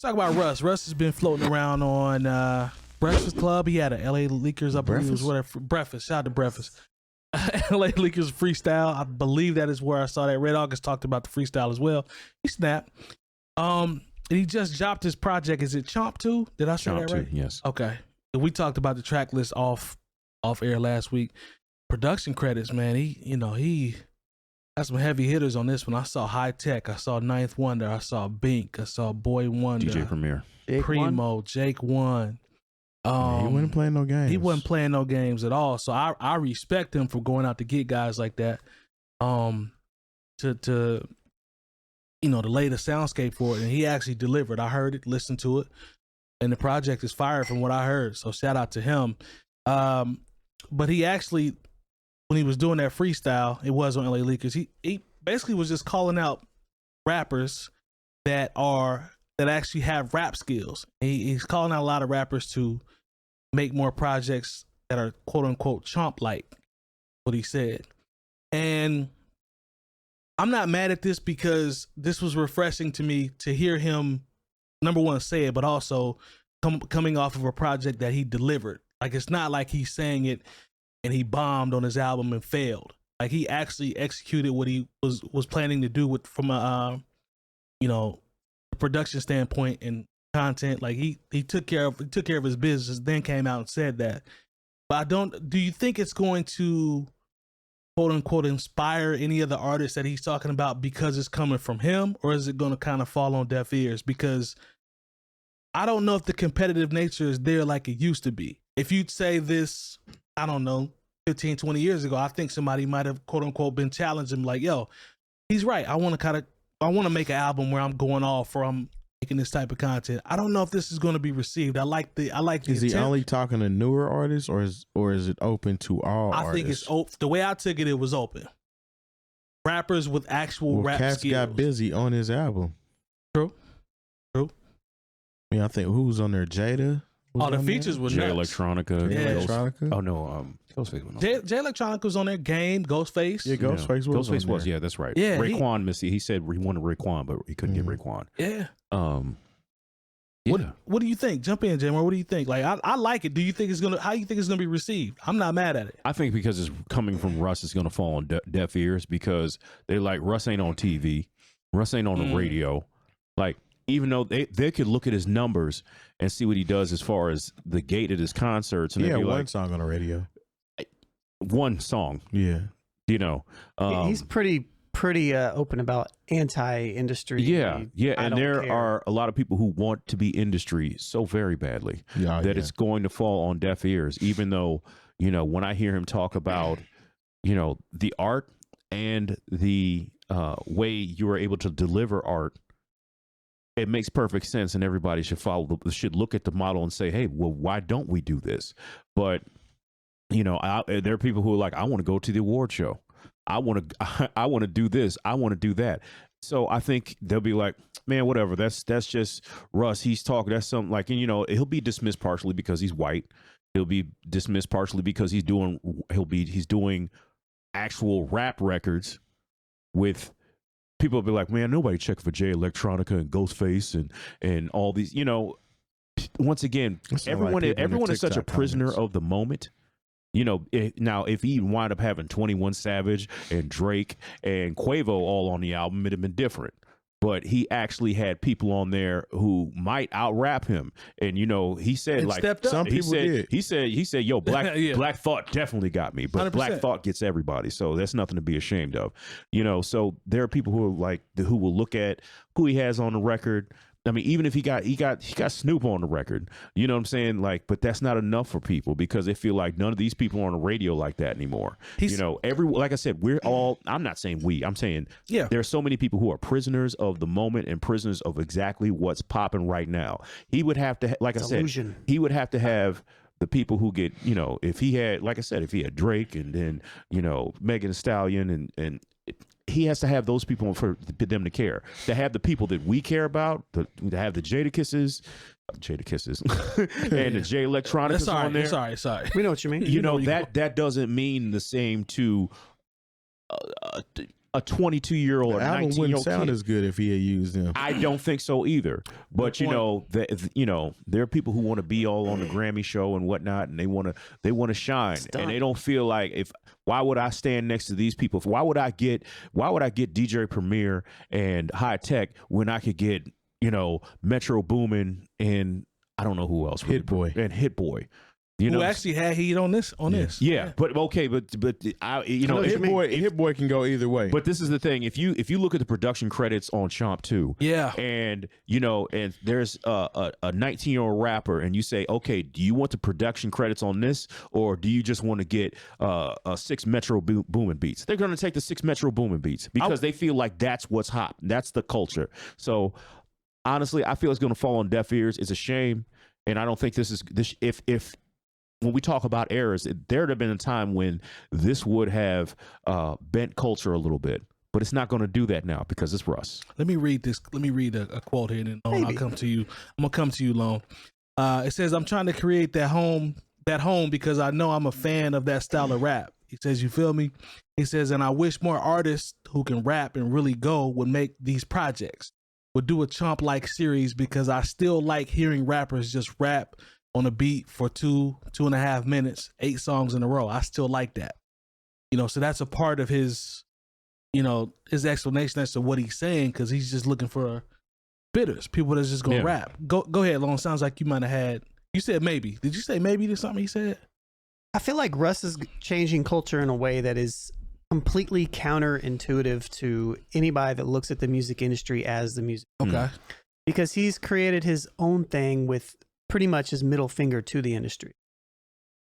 talk about Russ. Russ has been floating around on Breakfast Club. He had a LA Leakers, I believe it was whatever. Breakfast. Shout out to Breakfast. LA Leakers freestyle. I believe that is where I saw that. Red August talked about the freestyle as well. He snapped. He just dropped his project. Is it Chomp 2? Did I say Chomp that right? 2, yes. Okay. We talked about the track list off air last week. Production credits, man. He got some heavy hitters on this one. I saw High Tech. I saw Ninth Wonder. I saw Bink. I saw Boy Wonder. DJ Premier. Primo. Jake One. He wasn't playing no games. He wasn't playing no games at all. So I respect him for going out to get guys like that. To lay the soundscape for it. And he actually delivered. I heard it, listened to it. And the project is fire from what I heard. So shout out to him. But he actually, when he was doing that freestyle, it was on LA Leakers. He basically was just calling out rappers that actually have rap skills. He's calling out a lot of rappers to make more projects that are quote unquote chomp like, what he said. And I'm not mad at this because this was refreshing to me to hear him, number one, say it, but also coming off of a project that he delivered. Like, it's not like he's saying it and he bombed on his album and failed. Like, he actually executed what he was planning to do from a production standpoint and content. Like, he took care of his business, then came out and said that. But do you think it's going to quote unquote inspire any of the artists that he's talking about because it's coming from him, or is it going to kind of fall on deaf ears? Because I don't know if the competitive nature is there like it used to be. If you'd say this, I don't know, 15, 20 years ago, I think somebody might have quote unquote been challenging him like, yo, he's right. I want to make an album where I'm going off, or I'm making this type of content. I don't know if this is going to be received. I like the Is he attempt. only talking to newer artists, or is it open to all artists? I think it's open. The way I took it, it was open. Rappers with actual rap Cats skills. got busy on his album. True. I mean, I think who was on there? Jada? Oh, the features were Jay nuts. Electronica. Yeah. Electronica? Oh, no. Ghostface was on Jay Electronica was on there. Game, Ghostface. Yeah, Ghostface was Ghostface on was, there. yeah, that's right. Yeah, Raekwon missed it. He said he wanted Raekwon, but he couldn't get Raekwon. Yeah. Yeah. What do you think? Jump in, Jamar. What do you think? Like, I like it. How do you think it's gonna be received? I'm not mad at it. I think because it's coming from Russ, it's going to fall on deaf ears because they like, Russ ain't on TV. Russ ain't on the radio. Like, even though they could look at his numbers and see what he does as far as the gate at his concerts. And Yeah, they'd be one like, song on the radio. one song, Yeah. He's pretty open about anti-industry. Yeah. I And don't there care. are a lot of people who want to be industry so very badly that it's going to fall on deaf ears, even though, when I hear him talk about, the art and the way you are able to deliver art, it makes perfect sense, and everybody should should look at the model and say, hey, well, why don't we do this? But, there are people who are like, I want to go to the award show. I want to do this. I want to do that. So I think they'll be like, man, whatever. That's just Russ. He's talking. That's something like, and he'll be dismissed partially because he's white. He'll be dismissed partially because he's doing actual rap records with people. Will be like, man, nobody checked for Jay Electronica and Ghostface and all these. Once again, everyone is such a prisoner of the moment. Now if he wind up having 21 Savage and Drake and Quavo all on the album, it'd have been different. But he actually had people on there who might out rap him, and he said, like, some people did. He said, yo, Black Yeah. Black Thought definitely got me, but 100%. Black Thought gets everybody, so that's nothing to be ashamed of. So there are people who are like who will look at who he has on the record. I mean, even if he got Snoop on the record, you know what I'm saying? Like, but that's not enough for people because they feel like none of these people are on the radio like that anymore. Like I said, I'm not saying I'm saying there are so many people who are prisoners of the moment and prisoners of exactly what's popping right now. He would have to, like I said, he would have to have the people who get, if he had, like I said, if he had Drake and then, Megan Thee Stallion and he has to have those people for them to care. To have the people that we care about, to have the Jada Kisses, and the Jay Electronicas on there. Sorry. We know what you mean. That doesn't mean the same to a 22-year-old or 19-year-old wouldn't sound kid. as good if he had used them. I don't think so either. But there are people who want to be all on the Grammy show and whatnot, and they want to shine, and they don't feel like why would I stand next to these people? Why would I get DJ Premier and High Tech when I could get Metro Boomin and I don't know who else, Hit Boy and Hit Boy. Who actually had heat on this? Yeah. But okay, but Hit Boy can go either way. But this is the thing: if you look at the production credits on Chomp 2, and and there's a 19-year-old rapper, and you say, okay, do you want the production credits on this, or do you just want to get 6 Metro Boomin beats? They're going to take the 6 Metro Boomin beats because they feel like that's what's hot, that's the culture. So honestly, I feel it's going to fall on deaf ears. It's a shame, and I don't think this is this if. When we talk about eras, there'd have been a time when this would have bent culture a little bit, but it's not going to do that now because it's Russ. Let me read this. Let me read a quote here, and I'll come to you. I'm gonna come to you, Lone. It says, "I'm trying to create that home because I know I'm a fan of that style of rap." He says, "You feel me?" He says, "And I wish more artists who can rap and really go would make these projects, would do a Chomp-like series because I still like hearing rappers just rap on a beat for 2.5 minutes, 8 songs in a row. I still like that." So that's a part of his, his explanation as to what he's saying, because he's just looking for bitters, people that's just gonna rap. Go ahead, Lone. Sounds like you might have had. You said maybe. Did you say maybe to something he said? I feel like Russ is changing culture in a way that is completely counterintuitive to anybody that looks at the music industry as the music. Okay. Because he's created his own thing with pretty much his middle finger to the industry,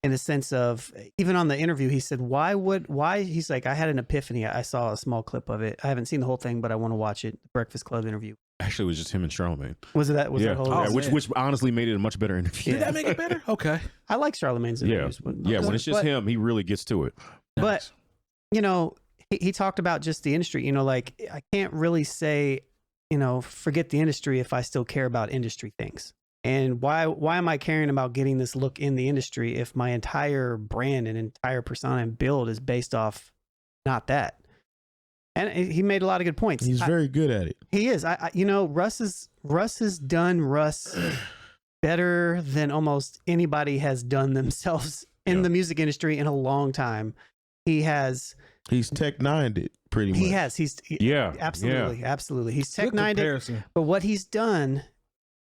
in the sense of, even on the interview, he said, why he's like, I had an epiphany. I saw a small clip of it. I haven't seen the whole thing, but I want to watch it. The Breakfast Club interview. Actually, it was just him and Charlamagne. Was it that? Was that whole which honestly made it a much better interview. Did that make it better? Okay. I like Charlamagne's interviews. Yeah. When it's just him, he really gets to it. But, he talked about just the industry, like, I can't really say, forget the industry if I still care about industry things. And why am I caring about getting this look in the industry if my entire brand and entire persona and build is based off not that? And he made a lot of good points. He's very good at it. He is. Russ has done Russ better than almost anybody has done themselves in the music industry in a long time. He's Tech 9'd it pretty much. He has. Absolutely. He's Tech 9'd it. But what he's done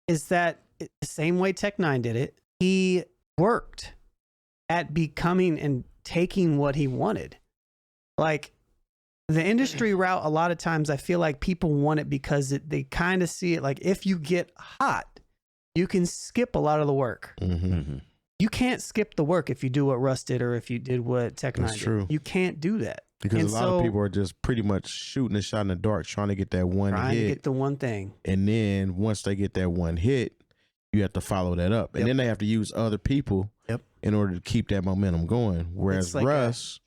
is that the same way Tech 9 did it, he worked at becoming and taking what he wanted. Like, the industry route, a lot of times I feel like people want it because they kind of see it like, if you get hot, you can skip a lot of the work. Mm-hmm. You can't skip the work if you do what Russ did or if you did what Tech 9 did. That's true. You can't do that. Because a lot of people are just pretty much shooting a shot in the dark, trying to get that one hit. Trying to get the one thing. And then once they get that one hit, you have to follow that up. And then they have to use other people in order to keep that momentum going. Whereas like Russ,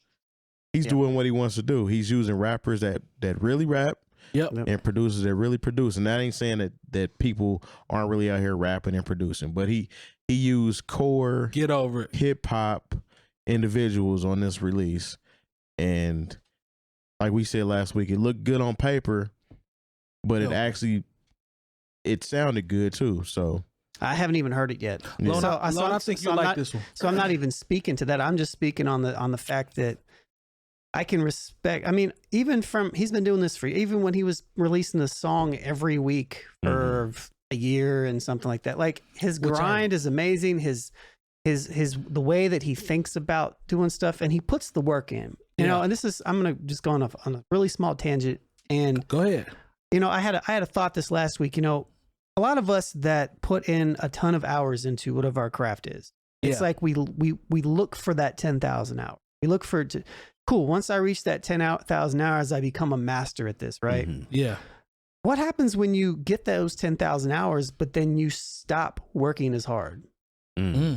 he's doing what he wants to do. He's using rappers that really rap and producers that really produce. And that ain't saying that people aren't really out here rapping and producing. But he used core hip hop individuals on this release. And like we said last week, it looked good on paper, but it sounded good too. So I haven't even heard it yet. Yeah. I think you like this one. So I'm not even speaking to that. I'm just speaking on the fact that I can respect. I mean, he's been doing this even when he was releasing a song every week for a year and something like that. Like, his grind is amazing. His the way that he thinks about doing stuff, and he puts the work in. And I'm gonna just go on a really small tangent. And go ahead. I had a thought this last week. A lot of us that put in a ton of hours into whatever our craft is, it's like we look for that 10,000 hours. We look for it to, cool, once I reach that 10,000 hours, I become a master at this, right? Mm-hmm. Yeah. What happens when you get those 10,000 hours, but then you stop working as hard? Mm-hmm.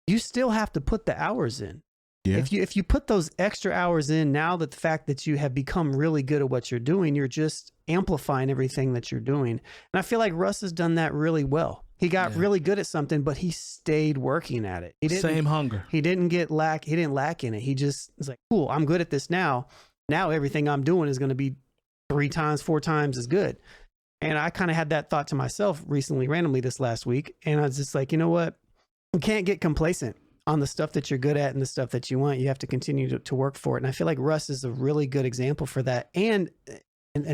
You still have to put the hours in. Yeah. If you put those extra hours in, now that the fact that you have become really good at what you're doing, you're just amplifying everything that you're doing. And I feel like Russ has done that really well. He got really good at something, but he stayed working at it. Same hunger. He didn't lack in it. He just was like, cool, I'm good at this now. now everything I'm doing is going to be 3 times, 4 times as good. And I kind of had that thought to myself recently, randomly this last week. And I was just like, you know what? You can't get complacent on the stuff that you're good at and the stuff that you want. You have to continue to work for it. And I feel like Russ is a really good example for that. And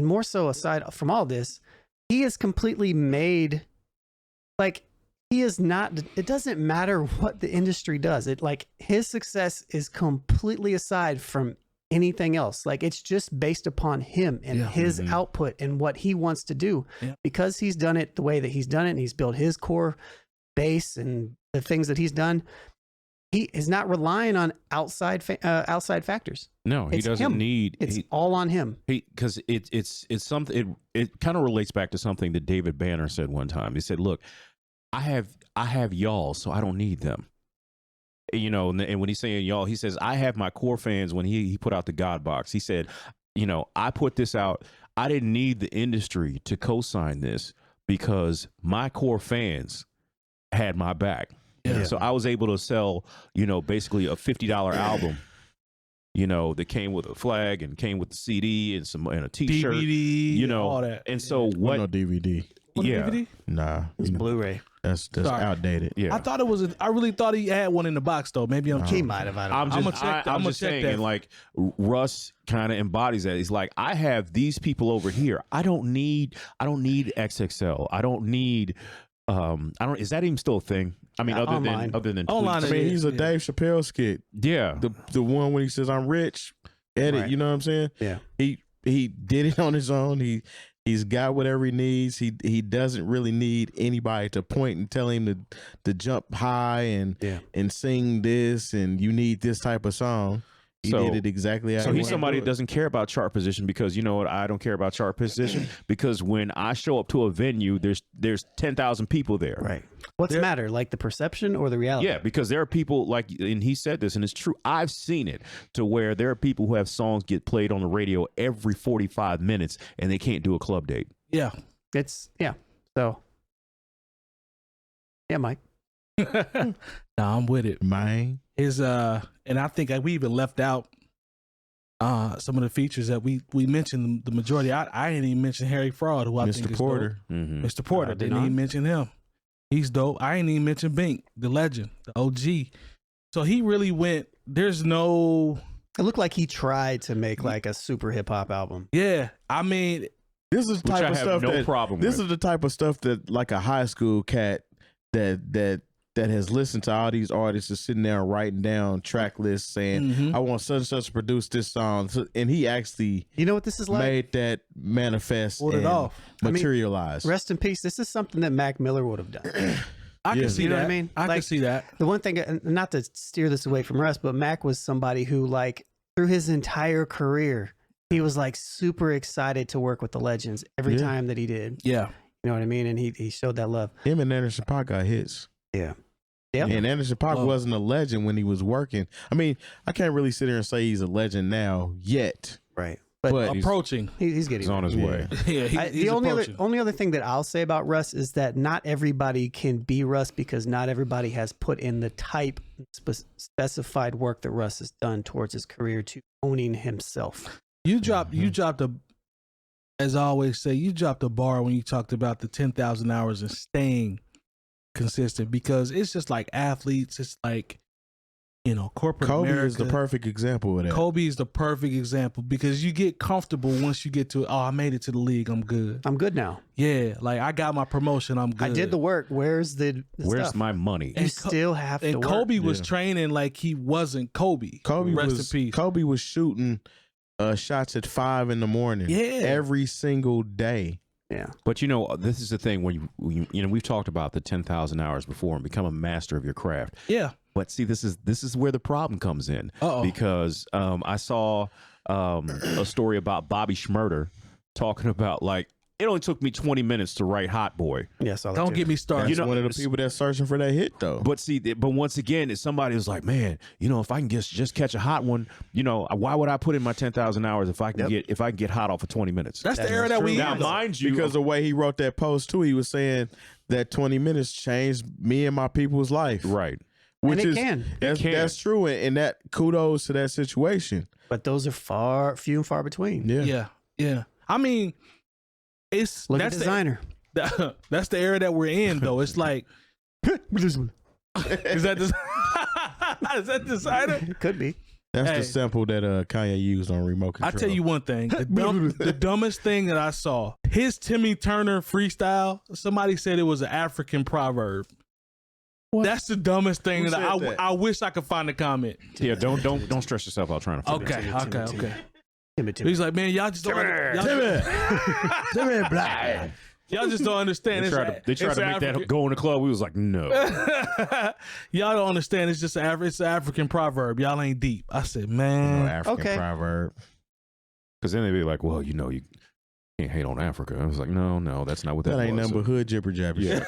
more so, aside from all this, he has completely made, like, he is not, it doesn't matter what the industry does. It, like, his success is completely aside from anything else. Like, it's just based upon him and his output and what he wants to do, because he's done it the way that he's done it, and he's built his core base and the things that he's done. He is not relying on outside factors. No, he doesn't need. It's all on him. Because it's something. It kind of relates back to something that David Banner said one time. He said, "Look, I have y'all, so I don't need them." You know, and when he's saying y'all, he says, "I have my core fans." When he put out the God Box, he said, "You know, I put this out. I didn't need the industry to co-sign this because my core fans had my back." Yeah. So I was able to sell, you know, basically a $50 album, you know, that came with a flag and came with the CD and a T-shirt, DVD, you know, all that. And so what? No DVD. DVD? Nah, it's Blu-ray. That's outdated. Yeah, I thought it was. I really thought he had one in the box though. Maybe he might have. I'm just saying, and like Russ kind of embodies that. He's like, I have these people over here. I don't need XXL. I don't need. Is that even still a thing? I mean, other than online. I mean, he's a Dave Chappelle skit. Yeah, the one when he says I'm rich, edit. Right. You know what I'm saying? Yeah. He did it on his own. He's got whatever he needs. He doesn't really need anybody to point and tell him to jump high and sing this, and you need this type of song. He did it exactly how So he's somebody that doesn't care about chart position, because you know what? I don't care about chart position because when I show up to a venue, there's 10,000 people there. Right. What's the matter? Like the perception or the reality? Yeah, because there are people like, and he said this, and it's true. I've seen it to where there are people who have songs get played on the radio every 45 minutes and they can't do a club date. Yeah. So, yeah, Mike. Nah, I'm with it. Man. And I think we even left out some of the features that we mentioned. The majority. I didn't even mention Harry Fraud, who I think is Porter. Dope. Mr. Porter. Didn't even mention him. He's dope. I didn't even mention Bink, the legend, the OG. So he really went. There's no. It looked like he tried to make like a super hip hop album. Yeah, I mean, this is the type of stuff This is the type of stuff that like a high school cat that has listened to all these artists is sitting there writing down track lists saying, I want such and such to produce this song. So, and he actually, you know what this is like? Made that manifest and materialize. Rest in peace. This is something that Mac Miller would have done. I can see you know that. What I mean? I can see that. The one thing, not to steer this away from Russ, but Mac was somebody who, like, through his entire career, he was like super excited to work with the legends every time that he did. Yeah. You know what I mean? And he showed that love. Him and Anderson .Paak got hits. Yeah. And Anderson .Paak wasn't a legend when he was working. I mean, I can't really sit here and say he's a legend now yet. Right. But approaching. He's getting on his way. Yeah, the only other thing that I'll say about Russ is that not everybody can be Russ, because not everybody has put in the type specified work that Russ has done towards his career to owning himself. You dropped as I always say, you dropped a bar when you talked about the 10,000 hours and staying consistent, because it's just like athletes. It's like, you know, corporate Kobe America. is the perfect example of that. Kobe is the perfect example, because you get comfortable once you get to, I made it to the league. I'm good. I'm good now. Yeah. Like, I got my promotion. I'm good. I did the work. Where's stuff? My money? You still have to work. And Kobe was training like he wasn't Kobe. Rest in peace. Kobe was shooting shots at 5 a.m. every single day. Yeah. But you know, this is the thing when you know, we've talked about the 10,000 hours before and become a master of your craft. Yeah. But see, this is where the problem comes in. Because I saw a story about Bobby Shmurda talking about, like, it only took me 20 minutes to write Hot Boy. Yes, don't get me started. That's one of the people that's searching for that hit, though. But see, once again, it's somebody who's like, man, you know, if I can just catch a hot one, you know, why would I put in my 10,000 hours if I can get hot off for 20 minutes? That's the era that we now, mind you, because the way he wrote that post too, he was saying that 20 minutes changed me and my people's life. Right. Which and that's true, and that kudos to that situation. But those are few and far between. Yeah. I mean, that's at designer. That's the era that we're in, though. It's like, is that designer? It could be. That's the sample that Kanye used on Remote Control. I tell you one thing, the dumbest thing that I saw, his Timmy Turner freestyle. Somebody said it was an African proverb. What? That's the dumbest thing that I wish I could find a comment. Yeah, don't stress yourself out trying to figure it out. Okay. Timmy. He's like, man, y'all just don't Timmy Black. Y'all just don't understand. They tried to make that go in the club. We was like, no. Y'all don't understand. It's just it's an African proverb. Y'all ain't deep. I said, man. African proverb. Because then they'd be like, well, you can't hate on Africa. I was like, no, that's not what that was. That ain't number hood jibber jabber. Yeah.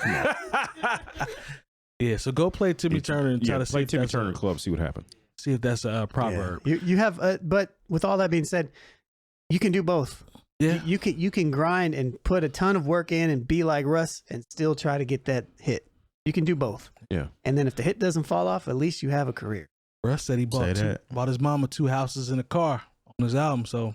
Yeah, so go play Timmy Turner and try to play Timmy Turner Club, see what happens. See if that's a proverb. Yeah. You have, but with all that being said, you can do both. Yeah, you can grind and put a ton of work in and be like Russ and still try to get that hit. You can do both. Yeah, and then if the hit doesn't fall off, at least you have a career. Russ said he bought his mama 2 houses and a car on his album, so